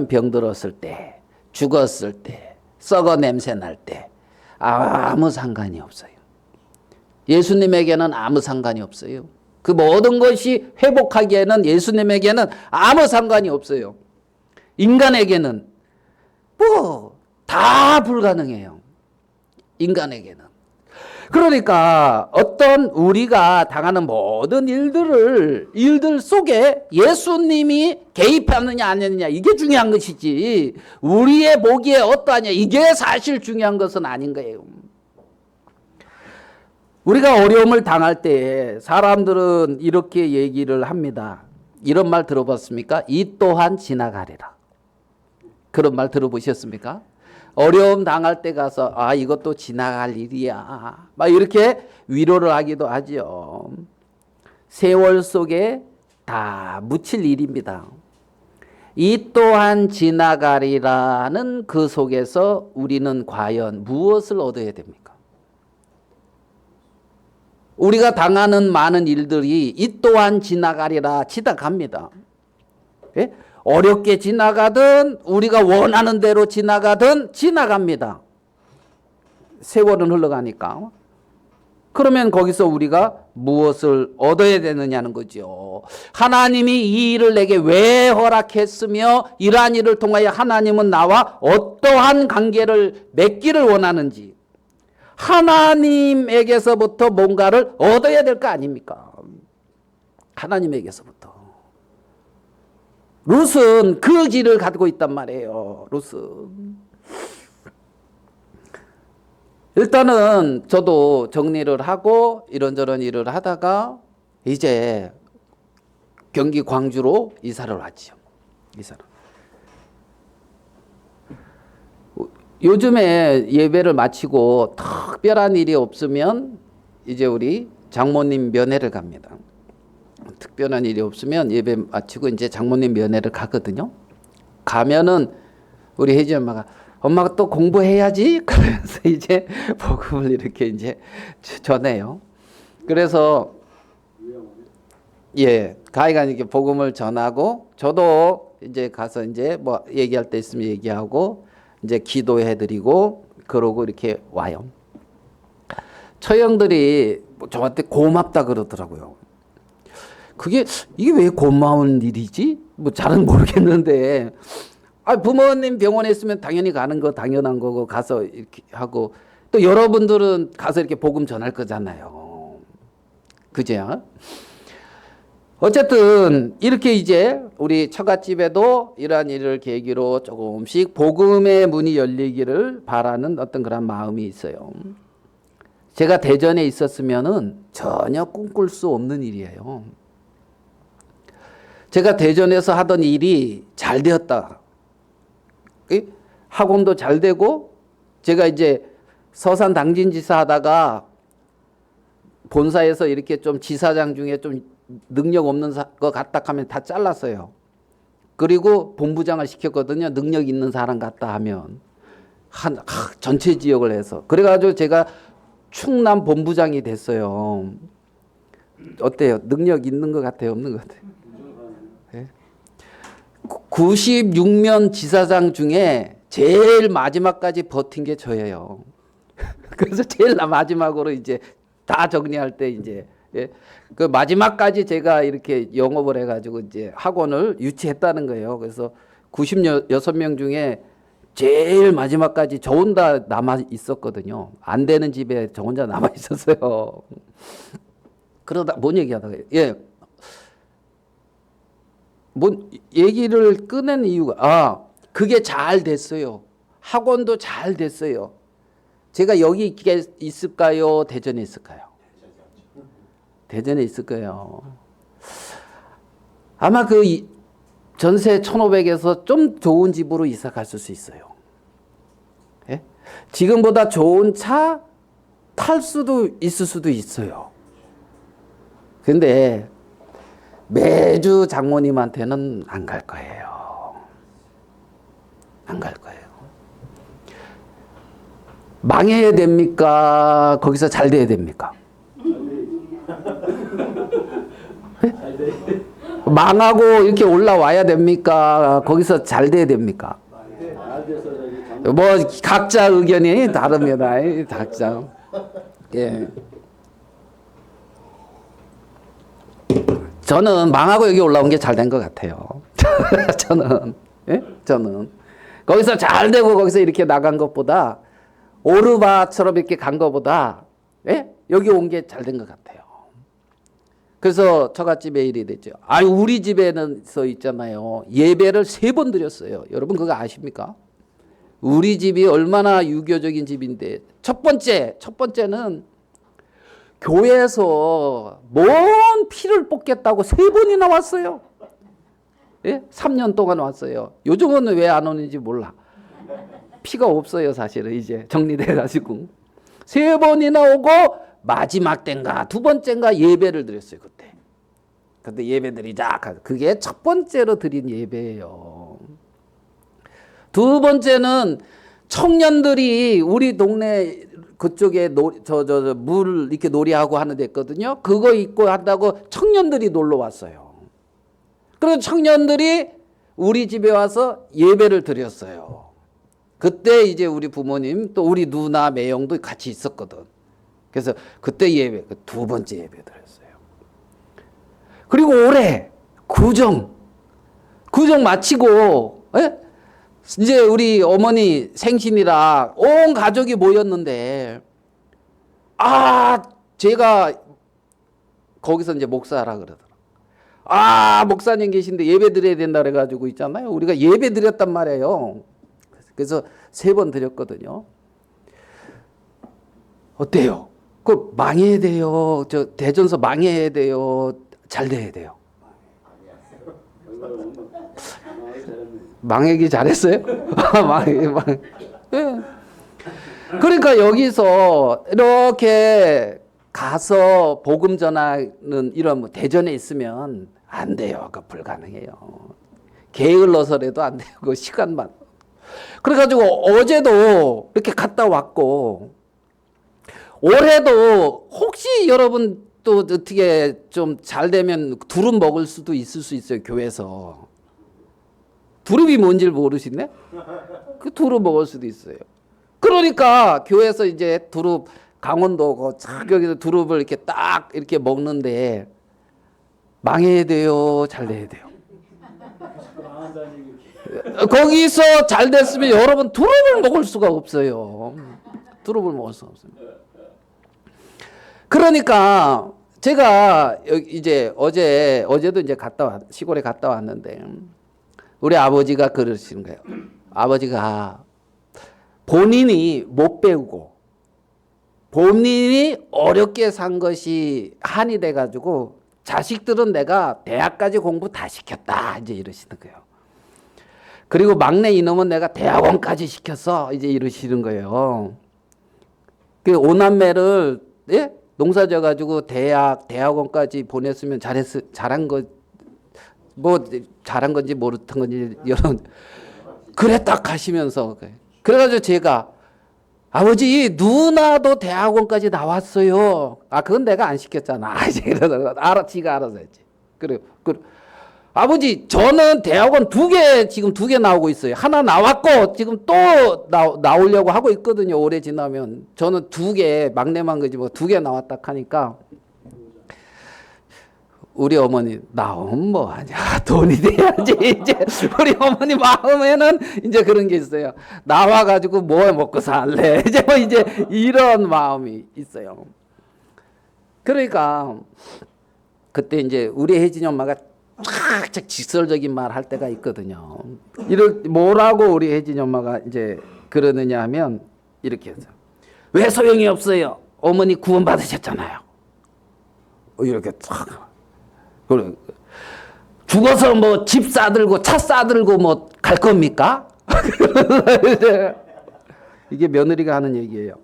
Speaker 1: 병들었을 때, 죽었을 때, 썩어 냄새 날 때, 아무 상관이 없어요. 예수님에게는 아무 상관이 없어요. 그 모든 것이 회복하기에는 예수님에게는 아무 상관이 없어요. 인간에게는 다 불가능해요. 인간에게는. 그러니까 어떤 우리가 당하는 모든 일들 속에 예수님이 개입하느냐 안 하느냐 이게 중요한 것이지 우리의 보기에 어떠하냐 이게 사실 중요한 것은 아닌 거예요. 우리가 어려움을 당할 때 사람들은 이렇게 얘기를 합니다. 이런 말 들어봤습니까? 이 또한 지나가리라. 그런 말 들어보셨습니까? 어려움 당할 때 가서 이것도 지나갈 일이야. 막 이렇게 위로를 하기도 하죠. 세월 속에 다 묻힐 일입니다. 이 또한 지나가리라는 그 속에서 우리는 과연 무엇을 얻어야 됩니까? 우리가 당하는 많은 일들이 이 또한 지나가리라 지나갑니다. 예? 어렵게 지나가든 우리가 원하는 대로 지나가든 지나갑니다. 세월은 흘러가니까. 그러면 거기서 우리가 무엇을 얻어야 되느냐는 거죠. 하나님이 이 일을 내게 왜 허락했으며 이러한 일을 통하여 하나님은 나와 어떠한 관계를 맺기를 원하는지, 하나님에게서부터 뭔가를 얻어야 될 거 아닙니까? 하나님에게서부터. 룻은 그 길을 가지고 있단 말이에요. 룻은. 일단은 저도 정리를 하고 이런저런 일을 하다가 이제 경기 광주로 이사를 왔죠. 이사를. 요즘에 예배를 마치고 특별한 일이 없으면 이제 우리 장모님 면회를 갑니다. 특별한 일이 없으면 예배 마치고 이제 장모님 면회를 가거든요. 가면은 우리 혜지 엄마가 또 공부해야지. 그래서 이제 복음을 이렇게 이제 전해요. 그래서 가이가 이렇게 복음을 전하고 저도 이제 가서 이제 뭐 얘기할 때 있으면 얘기하고 이제 기도해드리고 그러고 이렇게 와요. 처형들이 저한테 고맙다 그러더라고요. 이게 왜 고마운 일이지? 뭐 잘은 모르겠는데. 부모님 병원에 있으면 당연히 가는 거 당연한 거고 가서 이렇게 하고 또 여러분들은 가서 이렇게 복음 전할 거잖아요. 그죠? 어쨌든 이렇게 이제 우리 처갓집에도 이러한 일을 계기로 조금씩 복음의 문이 열리기를 바라는 어떤 그런 마음이 있어요. 제가 대전에 있었으면은 전혀 꿈꿀 수 없는 일이에요. 제가 대전에서 하던 일이 잘 되었다. 학원도 잘 되고 제가 이제 서산 당진지사 하다가 본사에서 이렇게 좀 지사장 중에 좀 능력 없는 거 같다 하면 다 잘랐어요. 그리고 본부장을 시켰거든요. 능력 있는 사람 같다 하면 전체 지역을 해서. 그래가지고 제가 충남 본부장이 됐어요. 어때요? 능력 있는 것 같아요? 없는 것 같아요? 96년 지사장 중에 제일 마지막까지 버틴 게 저예요. 그래서 제일 마지막으로 이제 다 정리할 때 이제 그 마지막까지 제가 이렇게 영업을 해가지고 이제 학원을 유치했다는 거예요. 그래서 96명 중에 제일 마지막까지 저 혼자 남아 있었거든요. 안 되는 집에 저 혼자 남아 있었어요. 그러다 뭔 얘기하다가 뭐 얘기를 꺼낸 이유가 그게 잘 됐어요. 학원도 잘 됐어요. 제가 여기 있을까요? 대전에 있을까요? 대전에 있을 거예요. 아마 그 전세 1,500에서 좀 좋은 집으로 이사 갔을 수 있어요. 예? 지금보다 좋은 차 탈 수도 있을 수도 있어요. 근데 매주 장모님한테는 안 갈 거예요. 안 갈 거예요. 망해야 됩니까? 거기서 잘 돼야 됩니까? 망하고 이렇게 올라와야 됩니까? 거기서 잘 돼야 됩니까? 뭐 각자 의견이 다릅니다. 각자. 예. 저는 망하고 여기 올라온 게 잘 된 것 같아요. 저는 거기서 잘 되고 거기서 이렇게 나간 것보다 오르바처럼 이렇게 간 것보다 여기 온 게 잘 된 것 같아요. 그래서 처갓집에 일이 됐죠. 우리 집에서 있잖아요. 예배를 3번 드렸어요. 여러분 그거 아십니까? 우리 집이 얼마나 유교적인 집인데 첫 번째는 교회에서 뭔 피를 뽑겠다고 3번이나 왔어요. 3년 동안 왔어요. 요즘은 왜 안 오는지 몰라. 피가 없어요, 사실은. 이제 정리돼가지고 3번이나 오고 마지막 때인가 2번째인가 예배를 드렸어요. 그때 예배 드리자. 그게 첫 번째로 드린 예배예요. 2번째는 청년들이 우리 동네 그쪽에 물 이렇게 놀이하고 하는 데 있거든요. 그거 입고 한다고 청년들이 놀러 왔어요. 그래서 청년들이 우리 집에 와서 예배를 드렸어요. 그때 이제 우리 부모님 또 우리 누나 매형도 같이 있었거든. 그래서 그때 예배, 두 번째 예배 드렸어요. 그리고 올해 구정 마치고, 예? 이제 우리 어머니 생신이라 온 가족이 모였는데, 제가 거기서 이제 목사라 그러더라고요. 목사님 계신데 예배 드려야 된다 그래가지고 있잖아요. 우리가 예배 드렸단 말이에요. 그래서 3번 드렸거든요. 어때요? 그 망해야 돼요. 저 대전서 망해야 돼요. 잘 돼야 돼요. 망하기 잘했어요? 예. 그러니까 여기서 이렇게 가서 복음 전하는 이런 뭐 대전에 있으면 안 돼요. 그 불가능해요. 게을러서라도 안 돼요. 그 시간만. 그래가지고 어제도 이렇게 갔다 왔고, 올해도 혹시 여러분 또 어떻게 좀 잘 되면 두릅 먹을 수도 있을 수 있어요. 교회에서. 두릅이 뭔지를 모르시네? 그 두릅 먹을 수도 있어요. 그러니까 교회에서 이제 두릅, 강원도 여기서 두릅을 이렇게 딱 이렇게 먹는데 망해야 돼요, 잘 돼야 돼요. 거기서 잘 됐으면 여러분 두릅을 먹을 수가 없어요. 두릅을 먹을 수가 없어요. 그러니까 제가 이제 어제도 이제 시골에 갔다 왔는데 우리 아버지가 그러시는 거예요. 아버지가 본인이 못 배우고 본인이 어렵게 산 것이 한이 돼가지고 자식들은 내가 대학까지 공부 다 시켰다 이제 이러시는 거예요. 그리고 막내 이놈은 내가 대학원까지 시켰어 이제 이러시는 거예요. 그 오남매를 예? 농사 져가지고 대학원까지 보냈으면 잘한 거 뭐 잘한 건지 못한 건지 여러분 그래 딱 하시면서 그래가지고 제가 아버지 누나도 대학원까지 나왔어요. 그건 내가 안 시켰잖아. 이제 이러다가 지가 알아서 했지. 그래 아버지 저는 대학원 지금 2개 나오고 있어요. 하나 나왔고 지금 또 나오려고 하고 있거든요. 올해 지나면 저는 2개 막내만 그지 뭐 2개 나왔다 하니까 우리 어머니 나오면 뭐하냐 돈이 돼야지. 이제 우리 어머니 마음에는 이제 그런 게 있어요. 나와가지고 뭐 먹고 살래 이제 뭐 이제 이런 마음이 있어요. 그러니까 그때 이제 우리 혜진이 엄마가 착착 직설적인 말 할 때가 있거든요. 뭐라고 우리 혜진이 엄마가 이제 그러느냐 하면 이렇게 해서 왜 소용이 없어요? 어머니 구원 받으셨잖아요. 이렇게 탁 죽어서 뭐 집 싸들고 차 싸들고 뭐 갈 겁니까? 이게 며느리가 하는 얘기예요.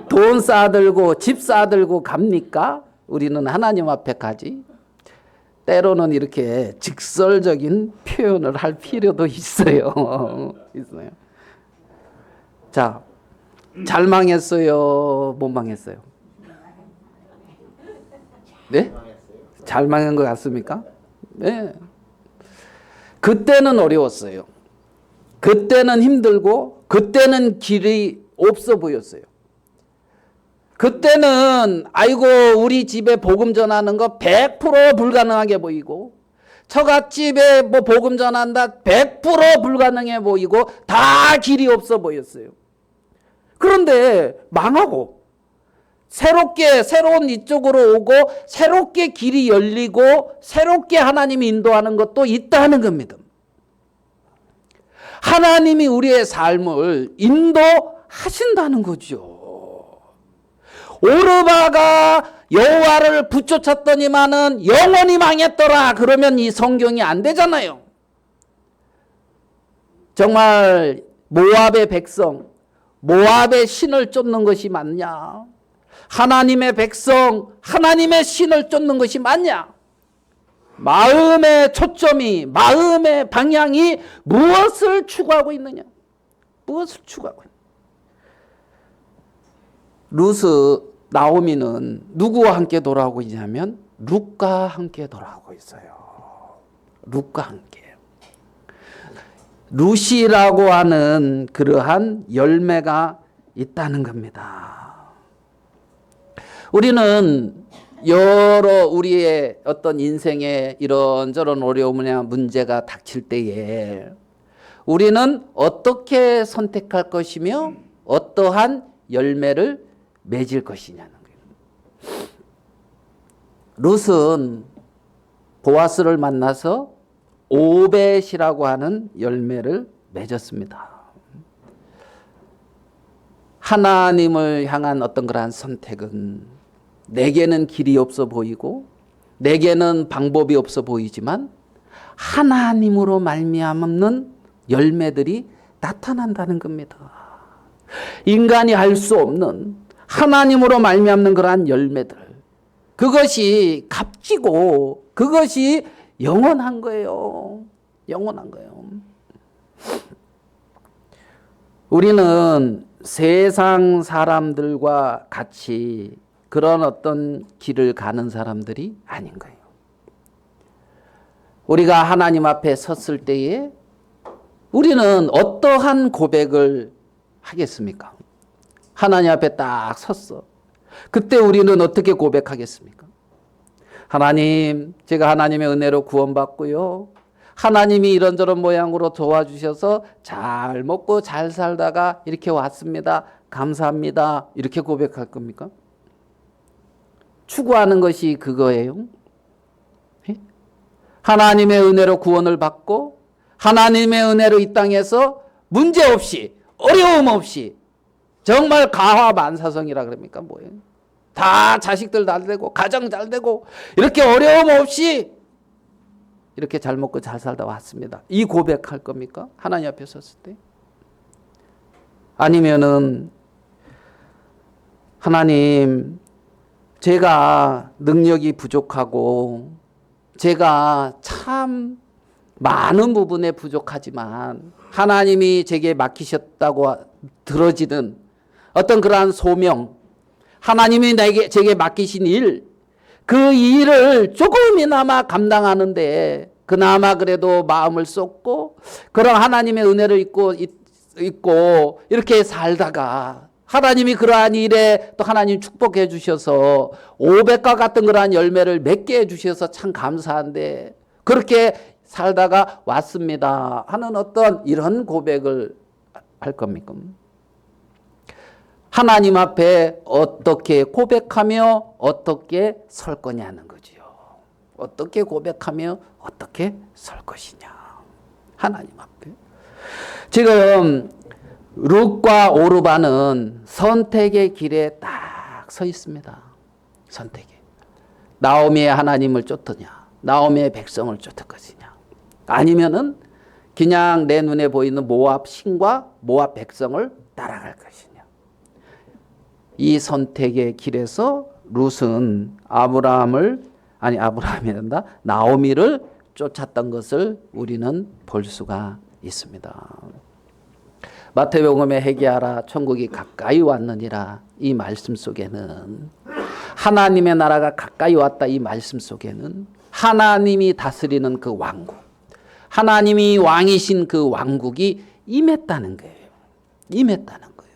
Speaker 1: 돈 싸들고 집 싸들고 갑니까? 우리는 하나님 앞에 가지. 때로는 이렇게 직설적인 표현을 할 필요도 있어요. 있어요. 자, 잘 망했어요? 못 망했어요? 네? 잘 망한 것 같습니까? 네. 그때는 어려웠어요. 그때는 힘들고 그때는 길이 없어 보였어요. 그때는 아이고 우리 집에 복음 전하는 거 100% 불가능하게 보이고 처갓집에 뭐 복음 전한다 100% 불가능해 보이고 다 길이 없어 보였어요. 그런데 망하고 새로운 이쪽으로 오고 새롭게 길이 열리고 새롭게 하나님이 인도하는 것도 있다는 겁니다. 하나님이 우리의 삶을 인도하신다는 거죠. 오르바가 여호와를 붙여쳤더니만은 영원히 망했더라. 그러면 이 성경이 안 되잖아요. 정말 모압의 백성, 모압의 신을 쫓는 것이 맞냐? 하나님의 백성, 하나님의 신을 쫓는 것이 맞냐? 마음의 초점이, 마음의 방향이 무엇을 추구하고 있느냐? 무엇을 추구하고 있느냐? 루스, 나오미는 누구와 함께 돌아오고 있냐면 룻과 함께 돌아오고 있어요. 룻과 함께. 룻이라고 하는 그러한 열매가 있다는 겁니다. 우리는 여러 우리의 어떤 인생에 이런저런 어려움이나 문제가 닥칠 때에 우리는 어떻게 선택할 것이며 어떠한 열매를 맺을 것이냐는 거예요. 룻은 보아스를 만나서 오벳이라고 하는 열매를 맺었습니다. 하나님을 향한 어떤 그러한 선택은 내게는 길이 없어 보이고 내게는 방법이 없어 보이지만 하나님으로 말미암는 열매들이 나타난다는 겁니다. 인간이 할 수 없는 하나님으로 말미암는 그러한 열매들, 그것이 값지고 그것이 영원한 거예요. 영원한 거예요. 우리는 세상 사람들과 같이 그런 어떤 길을 가는 사람들이 아닌 거예요. 우리가 하나님 앞에 섰을 때에 우리는 어떠한 고백을 하겠습니까? 하나님 앞에 딱 섰어. 그때 우리는 어떻게 고백하겠습니까? 하나님, 제가 하나님의 은혜로 구원받고요. 하나님이 이런저런 모양으로 도와주셔서 잘 먹고 잘 살다가 이렇게 왔습니다. 감사합니다. 이렇게 고백할 겁니까? 추구하는 것이 그거예요. 하나님의 은혜로 구원을 받고 하나님의 은혜로 이 땅에서 문제 없이 어려움 없이 정말 가화만사성이라 그럽니까? 뭐예요? 다 자식들 잘 되고 가정 잘 되고 이렇게 어려움 없이 이렇게 잘 먹고 잘 살다 왔습니다. 이 고백할 겁니까? 하나님 앞에 섰을 때? 아니면은 하나님, 제가 능력이 부족하고 제가 참 많은 부분에 부족하지만 하나님이 제게 맡기셨다고 들어지는 어떤 그러한 소명, 하나님이 제게 맡기신 일, 그 일을 조금이나마 감당하는데 그나마 그래도 마음을 쏟고 그런 하나님의 은혜를 잊고 이렇게 살다가 하나님이 그러한 일에 또 하나님 축복해 주셔서 500과 같은 그러한 열매를 맺게 해 주셔서 참 감사한데 그렇게 살다가 왔습니다 하는 어떤 이런 고백을 할 겁니까? 하나님 앞에 어떻게 고백하며 어떻게 설 거냐는 거지요. 어떻게 고백하며 어떻게 설 것이냐. 하나님 앞에. 지금 룻과 오르바는 선택의 길에 딱 서 있습니다. 선택에. 나오미의 하나님을 쫓느냐, 나오미의 백성을 쫓을 것이냐, 아니면은 그냥 내 눈에 보이는 모압 신과 모압 백성을 따라갈 것이냐. 이 선택의 길에서 룻은 아브라함이 된다. 나오미를 쫓았던 것을 우리는 볼 수가 있습니다. 마태복음에 회개하라 천국이 가까이 왔느니라 이 말씀 속에는 하나님의 나라가 가까이 왔다 이 말씀 속에는 하나님이 다스리는 그 왕국, 하나님이 왕이신 그 왕국이 임했다는 거예요. 임했다는 거예요.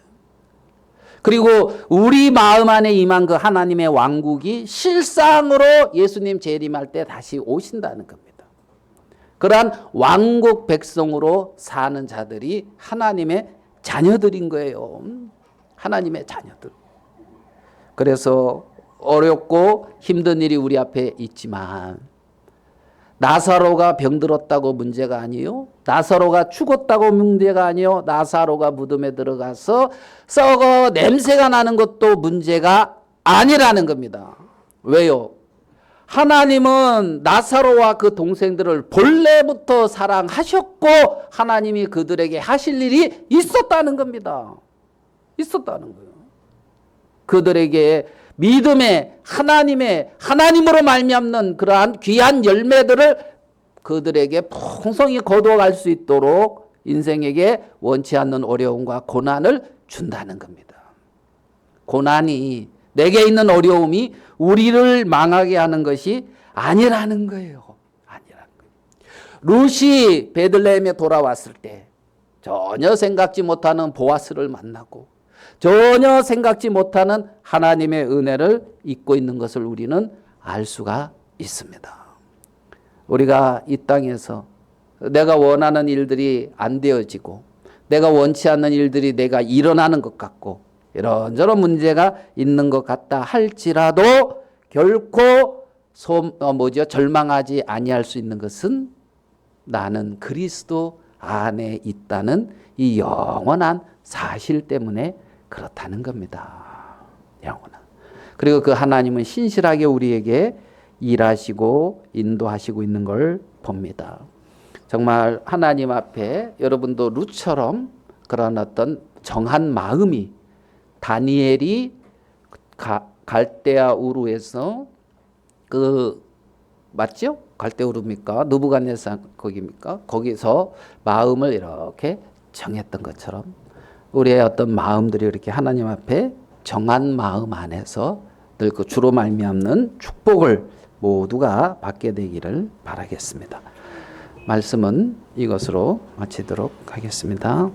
Speaker 1: 그리고 우리 마음 안에 임한 그 하나님의 왕국이 실상으로 예수님 재림할 때 다시 오신다는 겁니다. 그러한 왕국 백성으로 사는 자들이 하나님의 자녀들인 거예요. 하나님의 자녀들. 그래서 어렵고 힘든 일이 우리 앞에 있지만 나사로가 병들었다고 문제가 아니요. 나사로가 죽었다고 문제가 아니요. 나사로가 무덤에 들어가서 썩어 냄새가 나는 것도 문제가 아니라는 겁니다. 왜요? 하나님은 나사로와 그 동생들을 본래부터 사랑하셨고 하나님이 그들에게 하실 일이 있었다는 겁니다. 있었다는 거예요. 그들에게 믿음의 하나님으로 말미암는 그러한 귀한 열매들을 그들에게 풍성히 거두어갈 수 있도록 인생에게 원치 않는 어려움과 고난을 준다는 겁니다. 고난이 내게 있는 어려움이 우리를 망하게 하는 것이 아니라는 거예요. 아니라는 거예요. 룻이 베들레헴에 돌아왔을 때 전혀 생각지 못하는 보아스를 만나고 전혀 생각지 못하는 하나님의 은혜를 잊고 있는 것을 우리는 알 수가 있습니다. 우리가 이 땅에서 내가 원하는 일들이 안 되어지고 내가 원치 않는 일들이 내가 일어나는 것 같고 이런저런 문제가 있는 것 같다 할지라도 결코 절망하지 아니할 수 있는 것은 나는 그리스도 안에 있다는 이 영원한 사실 때문에 그렇다는 겁니다. 영원한. 그리고 그 하나님은 신실하게 우리에게 일하시고 인도하시고 있는 걸 봅니다. 정말 하나님 앞에 여러분도 룻처럼 그런 어떤 정한 마음이 다니엘이 갈대아 우르에서 맞죠? 갈대 우르입니까? 느부갓네살 거기입니까? 거기서 마음을 이렇게 정했던 것처럼 우리의 어떤 마음들이 이렇게 하나님 앞에 정한 마음 안에서 늘 그 주로 말미암는 축복을 모두가 받게 되기를 바라겠습니다. 말씀은 이것으로 마치도록 하겠습니다.